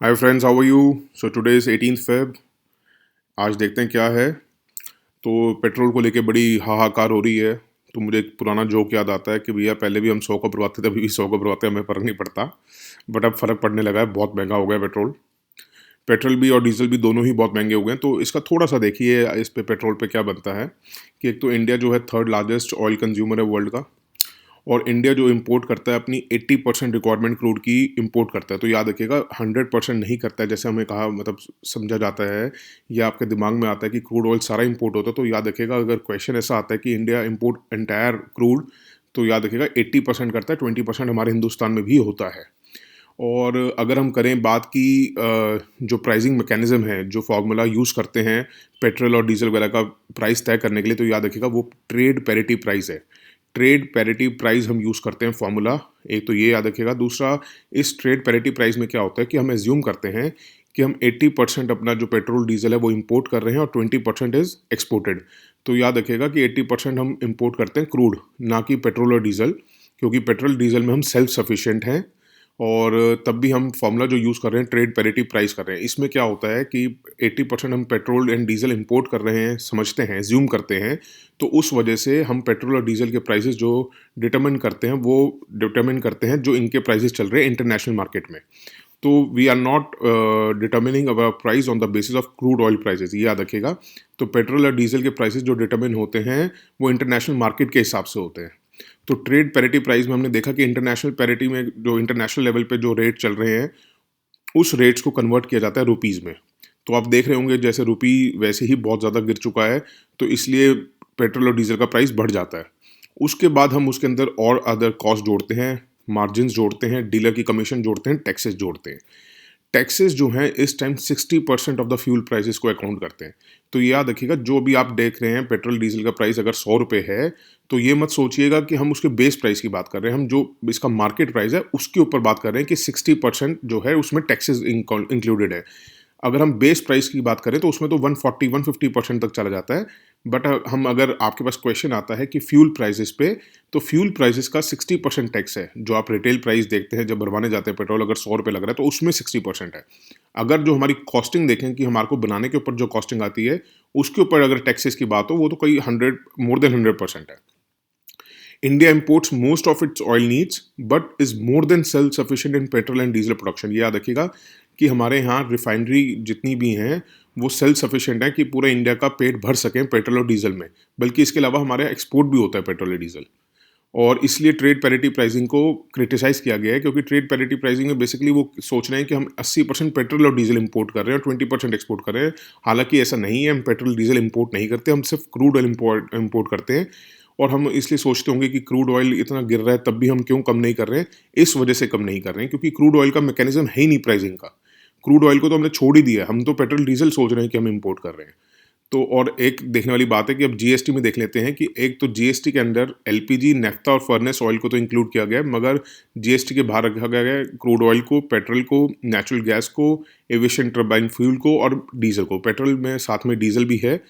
Hi friends, how are you? So today is 18th Feb. आज देखते हैं क्या है। तो पेट्रोल को लेके बड़ी हाहाकार हो रही है। तो मुझे एक पुराना जोक याद आता है कि भैया पहले भी हम 100 का भरवाते थे, अभी भी 100 का भरवाते हैं, हमें फ़र्क नहीं पड़ता। बट अब फ़र्क पड़ने लगा है, बहुत महंगा हो गया है पेट्रोल। पेट्रोल भी और डीजल भी दोनों ही बहुत महंगे हो गए हैं। तो इसका थोड़ा सा देखिए, इस पे पेट्रोल पे क्या बनता है कि एक तो इंडिया जो है थर्ड लार्जेस्ट ऑयल कंज्यूमर है वर्ल्ड का। और इंडिया जो इंपोर्ट करता है अपनी 80% रिक्वायरमेंट क्रूड की इंपोर्ट करता है। तो याद रखिएगा 100% नहीं करता है, जैसे हमें कहा मतलब समझा जाता है या आपके दिमाग में आता है कि क्रूड ऑयल सारा इंपोर्ट होता है। तो याद रखिएगा अगर क्वेश्चन ऐसा आता है कि इंडिया इंपोर्ट एंटायर क्रूड, तो याद रखिएगा 80% करता है, 20% हमारे हिंदुस्तान में भी होता है। और अगर हम करें बात की जो प्राइसिंग मैकेनिज्म है, जो फार्मूला यूज़ करते हैं पेट्रोल और डीजल वगैरह का प्राइस तय करने के लिए, तो याद रखिएगा वो ट्रेड पैरिटी प्राइस है। ट्रेड पैरिटी प्राइस हम यूज़ करते हैं फार्मूला। एक तो ये याद रखिएगा। दूसरा, इस ट्रेड पैरिटी प्राइस में क्या होता है कि हम एज्यूम करते हैं कि हम 80% अपना जो पेट्रोल डीजल है वो इंपोर्ट कर रहे हैं और 20% इज़ एक्सपोर्टेड। तो याद रखिएगा कि 80% हम इंपोर्ट करते हैं क्रूड, ना कि पेट्रोल और डीजल, क्योंकि पेट्रोल डीजल में हम सेल्फ सफिशिएंट हैं। और तब भी हम फार्मूला जो यूज़ कर रहे हैं ट्रेड पैरिटी प्राइस कर रहे हैं। इसमें क्या होता है कि 80% हम पेट्रोल एंड डीजल इंपोर्ट कर रहे हैं, समझते हैं, एज्यूम करते हैं। तो उस वजह से हम पेट्रोल और डीजल के प्राइसेस जो डिटरमिन करते हैं वो डिटरमिन करते हैं जो इनके प्राइसेस चल रहे हैं इंटरनेशनल मार्केट में। तो we are not determining our price on the basis of crude oil prices, ये याद रखिएगा। तो पेट्रोल और डीजल के प्राइसेस जो डिटर्मिन होते हैं वो इंटरनेशनल मार्केट के हिसाब से होते हैं। तो ट्रेड पैरिटी प्राइस में हमने देखा कि इंटरनेशनल पैरिटी में जो इंटरनेशनल लेवल पे जो रेट चल रहे हैं उस रेट्स को कन्वर्ट किया जाता है रुपीज़ में। तो आप देख रहे होंगे जैसे रुपी वैसे ही बहुत ज़्यादा गिर चुका है, तो इसलिए पेट्रोल और डीजल का प्राइस बढ़ जाता है। उसके बाद हम उसके अंदर और अदर कॉस्ट जोड़ते हैं, मार्जिन्स जोड़ते हैं, डीलर की कमीशन जोड़ते हैं, टैक्सेस जोड़ते हैं। टैक्सेस जो हैं इस time 60% of the fuel prices को अकाउंट करते हैं। तो ये याद रखिएगा, जो भी आप देख रहे हैं पेट्रोल डीजल का प्राइस अगर 100 रुपये है, तो ये मत सोचिएगा कि हम उसके बेस प्राइस की बात कर रहे हैं। हम जो इसका मार्केट प्राइस है उसके ऊपर बात कर रहे हैं कि 60% जो है उसमें टैक्सेस इंक्लूडेड है। अगर हम बेस प्राइस की बात करें तो उसमें तो 140-150% तक चला जाता है। बट हम अगर आपके पास क्वेश्चन आता है कि फ्यूल प्राइसेस पे, तो फ्यूल प्राइसेस का 60% टैक्स है। जो आप रिटेल प्राइस देखते हैं जब भरवाने जाते हैं पेट्रोल, अगर 100 रुपये लग रहा है तो उसमें 60% है। अगर जो हमारी कॉस्टिंग देखें कि हमारे को बनाने के ऊपर जो कॉस्टिंग आती है उसके ऊपर अगर टैक्सेस की बात हो, वो तो कई 100, मोर देन 100% है। India imports most of its oil needs but is more than self sufficient in petrol and diesel production. ये याद रखिएगा कि हमारे यहाँ रिफाइनरी जितनी भी हैं वो सेल्फ सफिशिएंट है कि पूरे इंडिया का पेट भर सकें पेट्रोल और डीजल में। बल्कि इसके अलावा हमारे एक्सपोर्ट भी होता है पेट्रोल और डीजल। और इसलिए ट्रेड पैरिटी प्राइसिंग को क्रिटिसाइज किया गया है, क्योंकि ट्रेड पैरिटी प्राइसिंग में बेसिकली वो सोच रहे हैं कि हम 80% पेट्रोल और डीजल इंपोर्ट कर रहे हैं और 20% एक्सपोर्ट कर रहे हैं। हालांकि ऐसा नहीं है, हम पेट्रोल डीजल इंपोर्ट नहीं करते, हम सिर्फ क्रूड ऑयल इंपोर्ट करते हैं। और हम इसलिए सोचते होंगे कि क्रूड ऑयल इतना गिर रहा है तब भी हम क्यों कम नहीं कर रहे हैं। इस वजह से कम नहीं कर रहे हैं क्योंकि क्रूड ऑयल का मैकेनिज्म है ही नहीं प्राइसिंग का। क्रूड ऑयल को तो हमने छोड़ ही दिया है, हम तो पेट्रोल डीजल सोच रहे हैं कि हम इंपोर्ट कर रहे हैं। तो और एक देखने वाली बात है कि अब जीएसटी में देख लेते हैं कि एक तो जीएसटी के अंदर एलपीजी, नेफ्था और फर्नेस ऑयल को तो इंक्लूड किया गया है, मगर जीएसटी के बाहर रखा गया है क्रूड ऑयल को, पेट्रोल को, नेचुरल गैस को, एविएशन टर्बाइन फ्यूल को और डीजल को। पेट्रोल में साथ में डीजल भी है।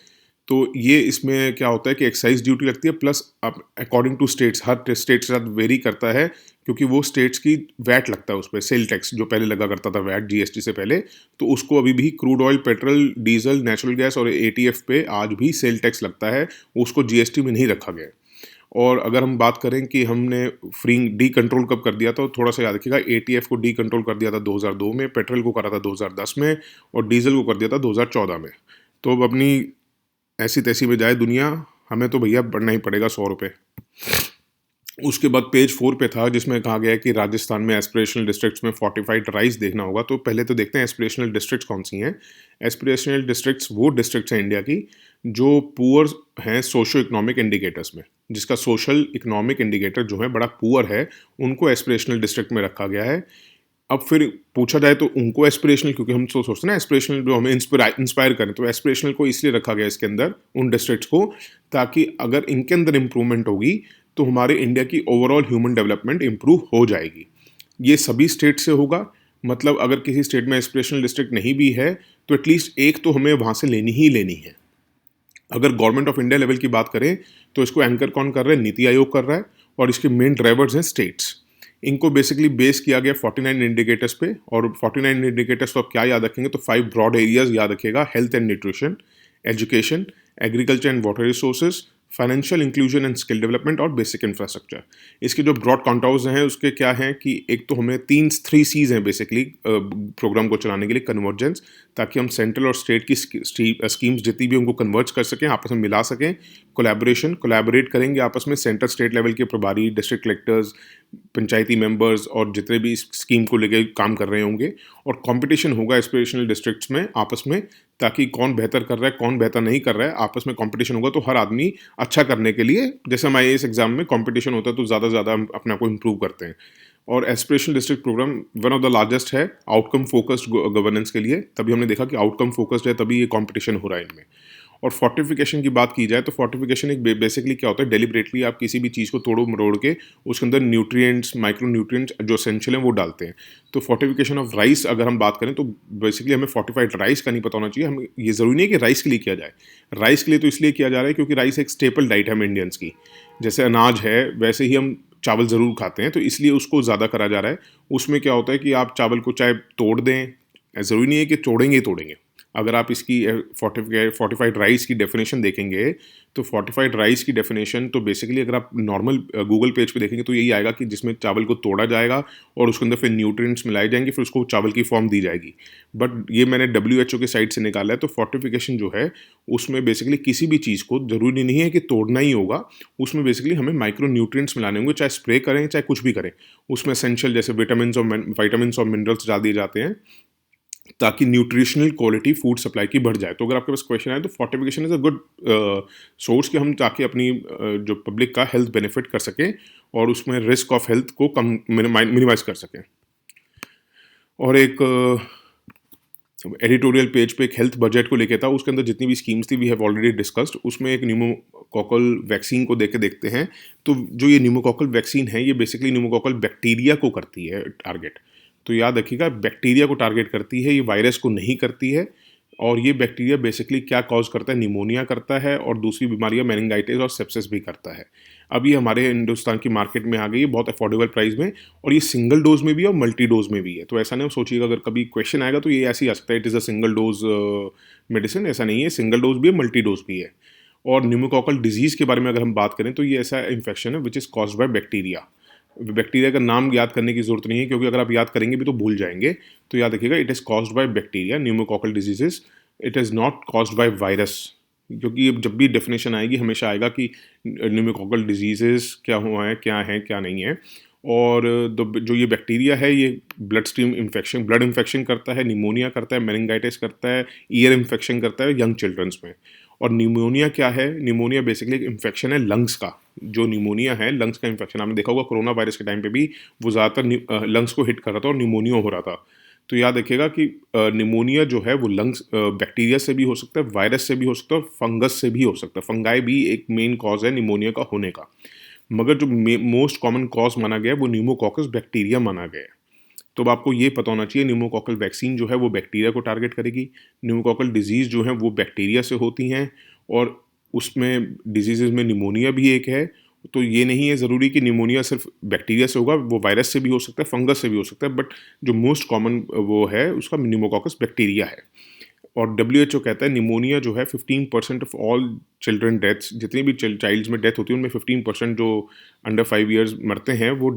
तो ये इसमें क्या होता है कि एक्साइज ड्यूटी लगती है, प्लस अब अकॉर्डिंग टू स्टेट्स, हर स्टेट के साथ वेरी करता है, क्योंकि वो स्टेट्स की वैट लगता है उस पर, सेल टैक्स जो पहले लगा करता था वैट जीएसटी से पहले, तो उसको अभी भी crude oil, petrol, diesel, natural gas और एटीएफ पे आज भी सेल टैक्स लगता है, उसको जीएसटी में नहीं रखा गया है। और अगर हम बात करें कि हमने फ्री डी कंट्रोल कब कर दिया, तो थोड़ा सा याद रखिएगा, एटीएफ को डी कंट्रोल कर दिया था 2002 में, पेट्रोल को करा था 2010 में और डीजल को कर दिया था 2014 में। तो अब अपनी ऐसी तैसी में जाए दुनिया, हमें तो भैया बढ़ना ही पड़ेगा 100 रुपये। उसके बाद पेज 4 पे था जिसमें कहा गया है कि राजस्थान में एस्पिरेशनल डिस्ट्रिक्ट्स में फोर्टिफाइड राइस देखना होगा। तो पहले तो देखते हैं एस्पिरेशनल डिस्ट्रिक्ट्स कौन सी हैं। एस्पिरेशनल डिस्ट्रिक्ट्स वो डिस्ट्रिक्ट्स हैं इंडिया की जो पुअर हैं सोशो इकोनॉमिक इंडिकेटर्स में, जिसका सोशल इकोनॉमिक इंडिकेटर जो है बड़ा पुअर है, उनको एस्पिरेशनल डिस्ट्रिक्ट में रखा गया है। अब फिर पूछा जाए तो उनको एस्पिरेशनल, क्योंकि हम तो सोचते हैं ना एस्पिरेशनल जो हमें इंस्पायर करें, तो एस्पिरेशनल को इसलिए रखा गया इसके अंदर उन डिस्ट्रिक्ट्स को, ताकि अगर इनके अंदर इंप्रूवमेंट होगी तो हमारे इंडिया की ओवरऑल ह्यूमन डेवलपमेंट इंप्रूव हो जाएगी। ये सभी स्टेट से होगा। मतलब अगर किसी स्टेट में एस्पिरेशनल डिस्ट्रिक्ट नहीं भी है तो एटलीस्ट एक तो हमें वहाँ से लेनी ही लेनी है। अगर गवर्नमेंट ऑफ इंडिया लेवल की बात करें तो इसको एंकर कौन कर रहा है? नीति आयोग कर रहा है और इसके मेन ड्राइवर्स हैं स्टेट्स। इनको बेसिकली बेस किया गया 49 इंडिकेटर्स पे, और 49 इंडिकेटर्स तो आप क्या याद रखेंगे, तो 5 ब्रॉड एरियाज याद रखिएगा: health and nutrition, education, agriculture and water resources, financial inclusion and skill development और बेसिक इंफ्रास्ट्रक्चर। इसके जो ब्रॉड कॉन्टोर्स हैं उसके क्या हैं कि एक तो हमें 3 Cs हैं बेसिकली प्रोग्राम को चलाने के लिए: कन्वर्जेंस, ताकि हम सेंट्रल और स्टेट की स्कीम्स जितनी भी उनको कन्वर्ज कर सकें, आपस में मिला सकें; कोलैबोरेशन, कोलैबोरेट करेंगे आपस में सेंटर स्टेट लेवल के प्रभारी, डिस्ट्रिक्ट कलेक्टर्स, पंचायती मेंबर्स और जितने भी इस स्कीम को लेके काम कर रहे होंगे; और कंपटीशन होगा एस्पिरेशनल डिस्ट्रिक्ट्स में आपस में, ताकि कौन बेहतर कर रहा है कौन बेहतर नहीं कर रहा है, आपस में कंपटीशन होगा, तो हर आदमी अच्छा करने के लिए, जैसे हम IAS एग्जाम में कंपटीशन होता है तो ज़्यादा से ज़्यादा हम अपने आप को इम्प्रूव करते हैं। और aspirational district programme one of the largest है आउटकम फोकस्ड गवर्नेंस के लिए, तभी हमने देखा कि आउटकम फोकस्ड है, तभी ये कंपटीशन हो रहा है इनमें। और फोर्टिफिकेशन की बात की जाए तो फोर्टिफिकेशन एक बेसिकली क्या होता है, डेलिबरेटली आप किसी भी चीज़ को तोड़ो मरोड़ के उसके अंदर न्यूट्रिएंट्स, माइक्रो न्यूट्रिएंट्स जो एसेंशियल हैं वो डालते हैं। तो फोर्टिफिकेशन ऑफ राइस अगर हम बात करें तो बेसिकली हमें फोर्टिफाइड राइस का नहीं पता होना चाहिए। हम ये ज़रूरी नहीं है कि राइस के लिए किया जाए, राइस के लिए तो इसलिए किया जा रहा है क्योंकि राइस एक स्टेपल डाइट है हम इंडियंस की, जैसे अनाज है वैसे ही हम चावल ज़रूर खाते हैं, तो इसलिए उसको ज़्यादा करा जा रहा है। उसमें क्या होता है कि आप चावल को चाहे तोड़ दें, ज़रूरी नहीं है कि तोड़ेंगे ही तोड़ेंगे। अगर आप इसकी फोर्टिफाइड राइस की डेफिनेशन देखेंगे तो फोर्टिफाइड राइस की डेफिनेशन तो बेसिकली अगर आप नॉर्मल गूगल पेज पे देखेंगे तो यही आएगा कि जिसमें चावल को तोड़ा जाएगा और उसके अंदर फिर न्यूट्रिएंट्स मिलाए जाएंगे, फिर उसको चावल की फॉर्म दी जाएगी। बट ये मैंने WHO के साइट से निकाला है। तो फोर्टिफिकेशन जो है उसमें बेसिकली किसी भी चीज़ को ज़रूरी नहीं है कि तोड़ना ही होगा, उसमें बेसिकली हमें माइक्रो न्यूट्रिएंट्स मिलाने होंगे, चाहे स्प्रे करें चाहे कुछ भी करें। उसमें एसेंशियल जैसे विटामिन और मिनरल्स डाल दिए जाते हैं ताकि न्यूट्रिशनल क्वालिटी फूड सप्लाई की बढ़ जाए। तो अगर आपके पास क्वेश्चन आए तो fortification is a good source कि हम ताकि अपनी जो पब्लिक का हेल्थ बेनिफिट कर सकें और उसमें रिस्क ऑफ हेल्थ को कम मिनिमाइज कर सकें। और एक एडिटोरियल पेज पे एक हेल्थ बजट को लेके था, उसके अंदर जितनी भी स्कीम्स थी वी हैव ऑलरेडी डिस्कस्ड। उसमें एक न्यूमोकॉकल वैक्सीन को देखते हैं। तो जो ये न्यूमोकॉकल वैक्सीन है ये बेसिकली न्यूमोकॉकल बैक्टीरिया को करती है टारगेट। तो याद रखिएगा बैक्टीरिया को टारगेट करती है, ये वायरस को नहीं करती है। और ये बैक्टीरिया बेसिकली क्या कॉज करता है, निमोनिया करता है और दूसरी बीमारियां मेनिंगाइटिस और सेप्सिस भी करता है। अब ये हमारे हिंदुस्तान की मार्केट में आ गई है बहुत अफोर्डेबल प्राइस में, और ये सिंगल डोज में भी है और मल्टी डोज में भी है। तो ऐसा नहीं सोचिएगा अगर कभी क्वेश्चन आएगा तो ये ऐसे ही आ सकता है it is a single dose medicine, ऐसा नहीं है, सिंगल डोज भी है मल्टी डोज भी है। और न्यूमोकॉकल डिजीज़ के बारे में अगर हम बात करें तो ये ऐसा इन्फेक्शन है which is caused by bacteria. Bacteria का नाम याद करने की जरूरत नहीं है क्योंकि अगर आप याद करेंगे भी तो भूल जाएंगे। तो याद रखिएगा it is caused by bacteria, pneumococcal diseases, it is not caused by virus. क्योंकि जब भी डेफिनेशन आएगी हमेशा आएगा कि न्यूमोकॉकल डिजीजेस क्या हुआ है क्या नहीं है। और जो ये बैक्टीरिया है ये blood stream infection, blood infection करता है, निमोनिया करता है, मेनिंगाइटिस करता है, ईयर इन्फेक्शन करता है यंग चिल्ड्रंस में। और निमोनिया क्या है, निमोनिया बेसिकली एक इन्फेक्शन है लंग्स का। जो निमोनिया है लंग्स का इन्फेक्शन, आपने देखा होगा कोरोना वायरस के टाइम पे भी वो ज़्यादातर लंग्स को हिट कर रहा था और निमोनिया हो रहा था। तो याद रखिएगा कि निमोनिया जो है वो लंग्स बैक्टीरिया से भी हो सकता है, वायरस से भी हो सकता है और फंगस से भी हो सकता है। फंगाई भी एक मेन कॉज है निमोनिया का होने का, मगर जो मोस्ट कॉमन कॉज माना गया है वो न्यूमोकॉकस बैक्टीरिया माना गया है। तो अब आपको ये पता होना चाहिए न्यूमोकॉकल वैक्सीन जो है वो बैक्टीरिया को टारगेट करेगी। न्यूमोकॉकल डिजीज़ जो है वो बैक्टीरिया से होती हैं और उसमें डिजीज़ में निमोनिया भी एक है। तो ये नहीं है ज़रूरी कि निमोनिया सिर्फ बैक्टीरिया से होगा, वो वायरस से भी हो सकता है, फंगस से भी हो सकता है, बट जो मोस्ट कॉमन वो है उसका न्यूमोकॉकस बैक्टीरिया है। और WHO कहता है निमोनिया जो है 15% ऑफ ऑल चिल्ड्रन डेथ्स, जितनी भी चाइल्ड्स में डेथ होती है उनमें 15% जो अंडर 5 ईयर्स मरते हैं वो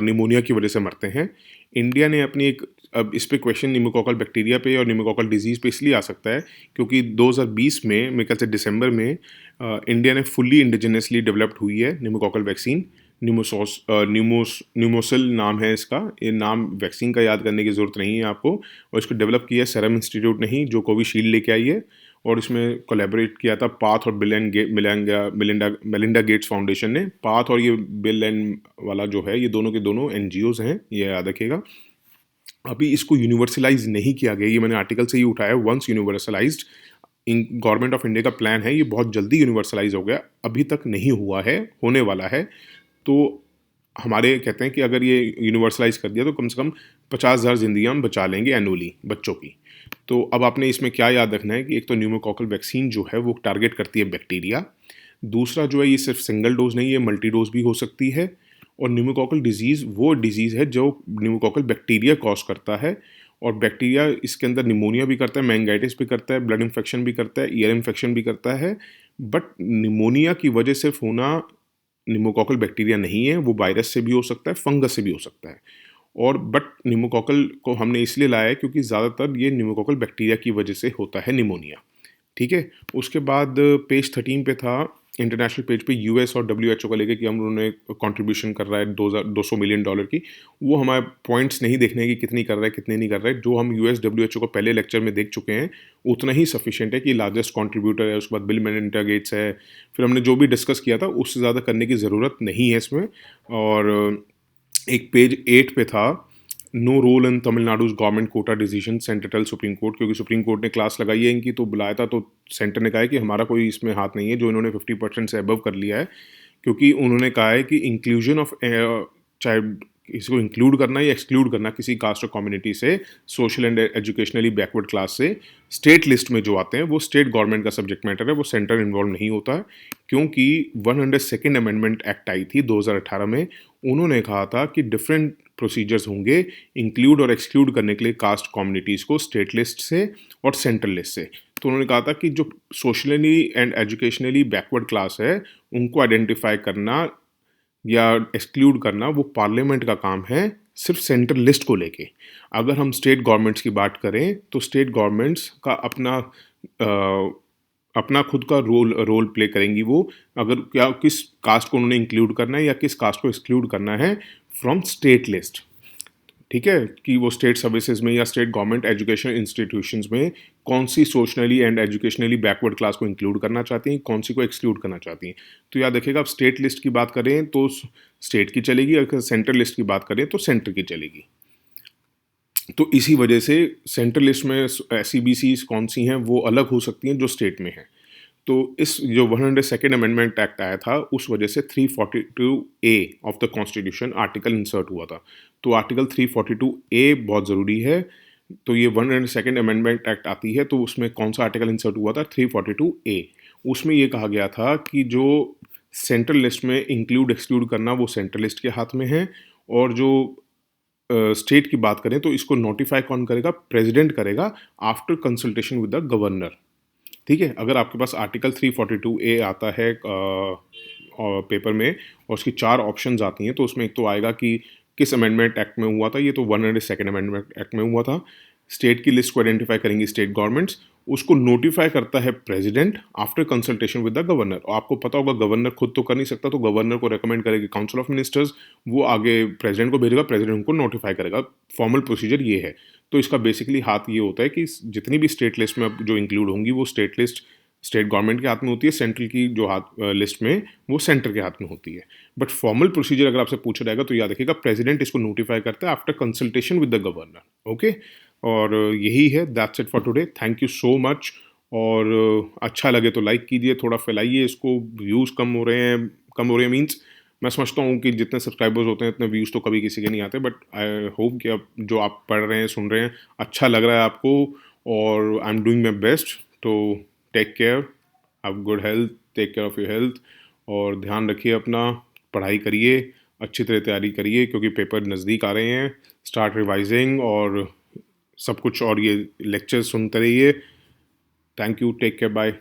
निमोनिया की वजह से मरते हैं। इंडिया ने अपनी एक, अब इस पे क्वेश्चन न्यूमोकॉकल बैक्टीरिया पे और न्यूमोकॉकल डिजीज़ पे इसलिए आ सकता है क्योंकि 2020 में मेरे ख्याल से दिसंबर में इंडिया ने फुल्ली इंडिजिनसली डेवलप्ड हुई है न्यूमोकॉकल वैक्सीन। न्यूमोसिल नाम है इसका। ये नाम वैक्सीन का याद करने की ज़रूरत नहीं है आपको। और इसको डेवलप किया है सेरम इंस्टीट्यूट ने ही, जो कोविशील्ड लेके आई है। और इसमें कोलैबोरेट किया था पाथ और मेलिंडा गेट्स फाउंडेशन ने। पाथ और ये बिल एंड वाला जो है ये दोनों के दोनों NGOs हैं, ये याद रखिएगा। अभी इसको यूनिवर्सलाइज नहीं किया गया, ये मैंने आर्टिकल से ही उठाया। वंस यूनिवर्सलाइज्ड, गवर्नमेंट ऑफ इंडिया का प्लान है ये बहुत जल्दी यूनिवर्सलाइज हो गया, अभी तक नहीं हुआ है, होने वाला है। तो हमारे कहते हैं कि अगर ये यूनिवर्सलाइज कर दिया तो कम से कम 50,000 जिंदगियां हम बचा लेंगे एनुअली बच्चों की। तो अब आपने इसमें क्या याद रखना है कि एक तो न्यूमोकॉकल वैक्सीन जो है वो टारगेट करती है बैक्टीरिया। दूसरा जो है ये सिर्फ सिंगल डोज नहीं है, मल्टी डोज भी हो सकती है। और न्यूमोकॉकल डिजीज़ वो डिजीज़ है जो न्यूमोकॉकल बैक्टीरिया कॉज करता है, और बैक्टीरिया इसके अंदर निमोनिया भी करता है, मेनिंजाइटिस भी करता है, ब्लड इन्फेक्शन भी करता है, ईयर इन्फेक्शन भी करता है। बट निमोनिया की वजह सिर्फ होना निमोकॉकल बैक्टीरिया नहीं है, वो वायरस से भी हो सकता है, फंगस से भी हो सकता है। और बट निमोकॉकल को हमने इसलिए लाया है क्योंकि ज़्यादातर ये निमोकॉकल बैक्टीरिया की वजह से होता है निमोनिया। ठीक है, उसके बाद पेज 13 पे था, इंटरनेशनल पेज पे यूएस और डब्ल्यूएचओ का लेके कि हम उन्होंने कंट्रीब्यूशन कर रहा है 200 मिलियन डॉलर की। वो हमारे पॉइंट्स नहीं देखने की कितनी कर रहा है कितने नहीं कर रहा है, जो हम यूएस डब्ल्यूएचओ को पहले लेक्चर में देख चुके हैं उतना ही सफिशिएंट है कि लार्जेस्ट कंट्रीब्यूटर है, उसके बाद बिल मेलिंडा गेट्स है, फिर हमने जो भी डिस्कस किया था उससे ज़्यादा करने की ज़रूरत नहीं है इसमें। और एक पेज 8 पे था, no role in Tamil Nadu's government quota decision, centre tell supreme court, क्योंकि सुप्रीम कोर्ट ने क्लास लगाई है इनकी तो बुलाया था, तो सेंटर ने कहा है कि हमारा कोई इसमें हाथ नहीं है जो इन्होंने 50% से अबव कर लिया है, क्योंकि उन्होंने कहा है कि इंक्लूजन ऑफ चाहे इसको इंक्लूड करना या एक्सक्लूड करना किसी कास्ट और कम्युनिटी से, social and educationally backward class से, स्टेट लिस्ट में जो आते हैं वो स्टेट गवर्नमेंट का सब्जेक्ट मैटर है, वो सेंटर इन्वॉल्व नहीं होता है। क्योंकि 102nd अमेंडमेंट एक्ट आई थी 2018 में, उन्होंने कहा था कि डिफरेंट प्रोसीजर्स होंगे इंक्लूड और एक्सक्लूड करने के लिए कास्ट कम्युनिटीज़ को स्टेट लिस्ट से और सेंट्रल लिस्ट से। तो उन्होंने कहा था कि जो socially and educationally backward class है उनको आइडेंटिफाई करना या एक्सक्लूड करना वो पार्लियामेंट का काम है, सिर्फ सेंट्रल लिस्ट को लेके। अगर हम स्टेट गवर्नमेंट्स की बात करें तो स्टेट गवर्नमेंट्स का अपना खुद का रोल प्ले करेंगी वो, अगर क्या किस कास्ट को उन्होंने इंक्लूड करना है या किस कास्ट को एक्सक्लूड करना है फ्रॉम स्टेट लिस्ट। ठीक है, कि वो स्टेट सर्विसेज में या स्टेट गवर्नमेंट एजुकेशन इंस्टीट्यूशंस में कौन सी सोशनली एंड एजुकेशनली बैकवर्ड क्लास को इंक्लूड करना चाहती हैं, कौन सी को एक्सक्लूड करना चाहती हैं। तो याद रखिएगा, आप स्टेट लिस्ट की बात करें तो स्टेट की चलेगी, अगर सेंट्रल लिस्ट की बात करें तो सेंटर की चलेगी। तो इसी वजह से सेंट्रल लिस्ट में SCBC कौन सी हैं वो अलग हो सकती हैं जो स्टेट में हैं। तो इस जो 102nd अमेंडमेंट एक्ट आया था उस वजह से 342A of the constitution article insert हुआ था। तो आर्टिकल 342A बहुत ज़रूरी है। तो ये 102nd अमेंडमेंट एक्ट आती है तो उसमें कौन सा आर्टिकल इंसर्ट हुआ था, 342A। उसमें ये कहा गया था कि जो सेंट्रल लिस्ट में इंक्लूड एक्सक्लूड करना वो सेंट्रल लिस्ट के हाथ में है, और जो स्टेट की बात करें तो इसको नोटिफाई कौन करेगा, प्रेसिडेंट करेगा after consultation with the governor. ठीक है, अगर आपके पास आर्टिकल 342A आता है पेपर में और उसकी 4 ऑप्शंस आती हैं, तो उसमें एक तो आएगा कि किस अमेंडमेंट एक्ट में हुआ था, ये तो 102nd अमेंडमेंट एक्ट में हुआ था। स्टेट की लिस्ट को आइडेंटिफाई करेंगी स्टेट गवर्नमेंट्स, उसको नोटिफाई करता है president after consultation with the governor. और आपको पता होगा गवर्नर खुद तो कर नहीं सकता, तो गवर्नर को रेकमेंड करेगी काउंसिल ऑफ मिनिस्टर्स, वो आगे प्रेसिडेंट को भेजेगा, प्रेसिडेंट उनको नोटिफाई करेगा। फॉर्मल प्रोसीजर ये है। तो इसका बेसिकली हाथ ये होता है कि जितनी भी स्टेट लिस्ट में अब जो इंक्लूड होंगी वो स्टेट लिस्ट स्टेट गवर्नमेंट के हाथ में होती है, सेंट्रल की जो हाथ लिस्ट में वो सेंटर के हाथ में होती है। बट फॉर्मल प्रोसीजर अगर आपसे पूछा जाएगा तो याद रखिएगा प्रेसिडेंट इसको नोटिफाई करता है after consultation with the governor. Okay, और यही है, that's it for today. Thank you so much. और अच्छा लगे तो लाइक कीजिए, थोड़ा फैलाइए इसको। व्यूज़ कम हो रहे हैं मीन्स मैं समझता हूँ कि जितने सब्सक्राइबर्स होते हैं इतने व्यूज़ तो कभी किसी के नहीं आते, बट आई होप कि अब जो आप पढ़ रहे हैं सुन रहे हैं अच्छा लग रहा है आपको, और I am doing my best. तो take care, have good health, take care of your health, और ध्यान रखिए अपना, पढ़ाई करिए, अच्छी तरह तैयारी करिए क्योंकि पेपर नज़दीक आ रहे हैं। स्टार्ट रिवाइजिंग और सब कुछ, और ये लेक्चर सुनते रहिए। Thank you, take care, bye.